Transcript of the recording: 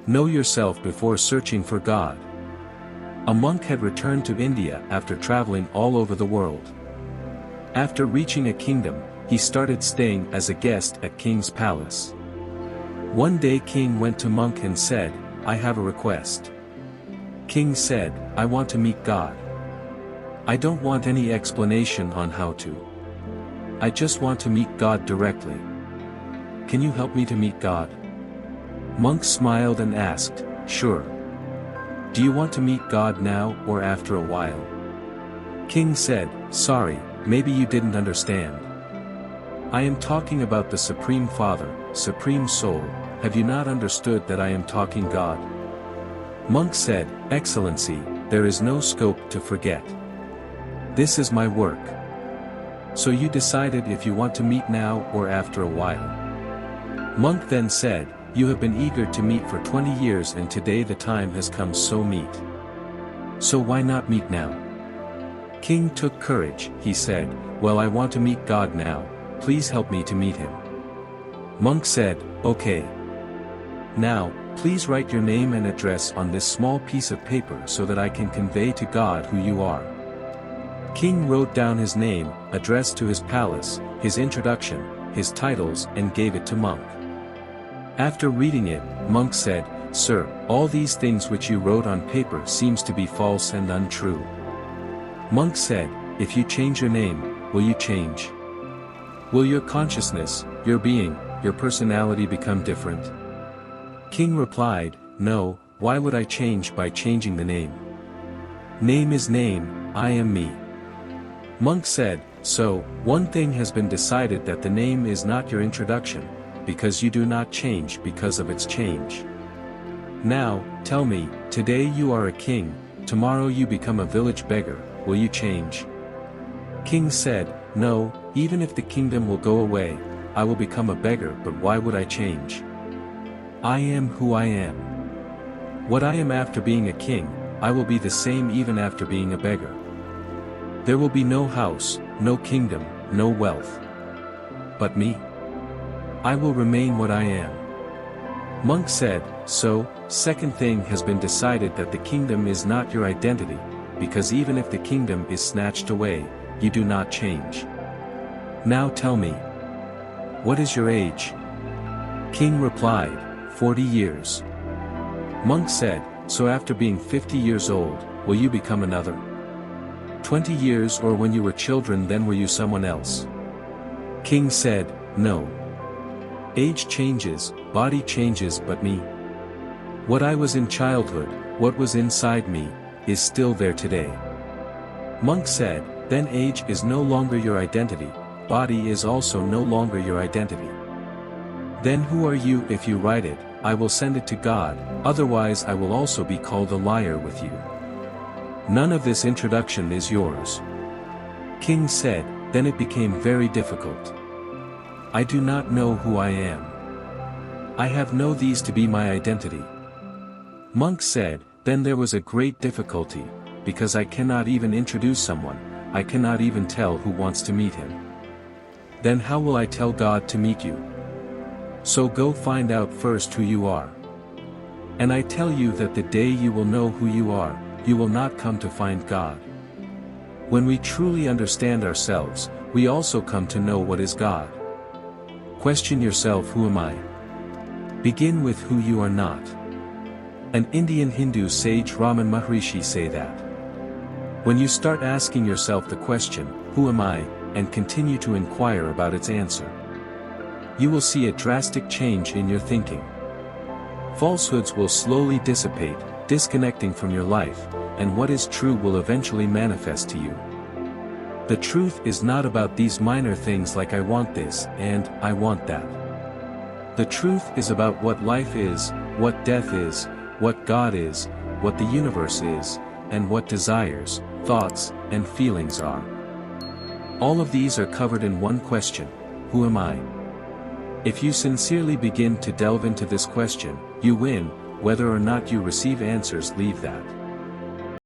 Know yourself before searching for God. A monk had returned to India after traveling all over the world. After reaching a kingdom, he started staying as a guest at King's palace. One day King went to monk and said, "I have a request." King said, "I want to meet God. I don't want any explanation on how to. I just want to meet God directly. Can you help me to meet God?" Monk smiled and asked, "Sure. Do you want to meet God now or after a while?" King said, "Sorry, maybe you didn't understand. I am talking about the Supreme Father, Supreme Soul. Have you not understood that I am talking God?" Monk said, "Excellency, there is no scope to forget. This is my work. So you decided if you want to meet now or after a while." Monk then said, "You have been eager to meet for 20 years and today the time has come, so meet. So why not meet now?" King took courage. He said, "Well, I want to meet God now, please help me to meet him." Monk said, "Okay. Now, please write your name and address on this small piece of paper so that I can convey to God who you are." King wrote down his name, address to his palace, his introduction, his titles, and gave it to Monk. After reading it, Monk said, "Sir, all these things which you wrote on paper seems to be false and untrue." Monk said, "If you change your name, will you change? Will your consciousness, your being, your personality become different?" King replied, "No, why would I change by changing the name? Name is name, I am me." Monk said, "So, one thing has been decided, that the name is not your introduction, because you do not change because of its change. Now, tell me, today you are a king, tomorrow you become a village beggar, will you change?" King said, "No, even if the kingdom will go away, I will become a beggar, but why would I change? I am who I am. What I am after being a king, I will be the same even after being a beggar. There will be no house, no kingdom, no wealth. But me? I will remain what I am." Monk said, "So, second thing has been decided, that the kingdom is not your identity, because even if the kingdom is snatched away, you do not change. Now tell me, what is your age?" King replied, 40 years. Monk said, "So after being 50 years old, will you become another? 20 years, or when you were children then were you someone else?" King said, "No. Age changes, body changes, but me. What I was in childhood, what was inside me, is still there today." Monk said, "Then age is no longer your identity, body is also no longer your identity. Then who are you? If you write it, I will send it to God, otherwise I will also be called a liar with you. None of this introduction is yours." King said, "Then it became very difficult. I do not know who I am. I have no these to be my identity." Monk said, "Then there was a great difficulty, because I cannot even introduce someone, I cannot even tell who wants to meet him. Then how will I tell God to meet you? So go find out first who you are. And I tell you that the day you will know who you are, you will not come to find God. When we truly understand ourselves, we also come to know what is God. Question yourself, who am I? Begin with who you are not." An Indian Hindu sage Raman Maharishi say that when you start asking yourself the question, who am I, and continue to inquire about its answer, you will see a drastic change in your thinking. Falsehoods will slowly dissipate, disconnecting from your life, and what is true will eventually manifest to you. The truth is not about these minor things like I want this, and I want that. The truth is about what life is, what death is, what God is, what the universe is, and what desires, thoughts, and feelings are. All of these are covered in one question: who am I? If you sincerely begin to delve into this question, you win. Whether or not you receive answers, leave that.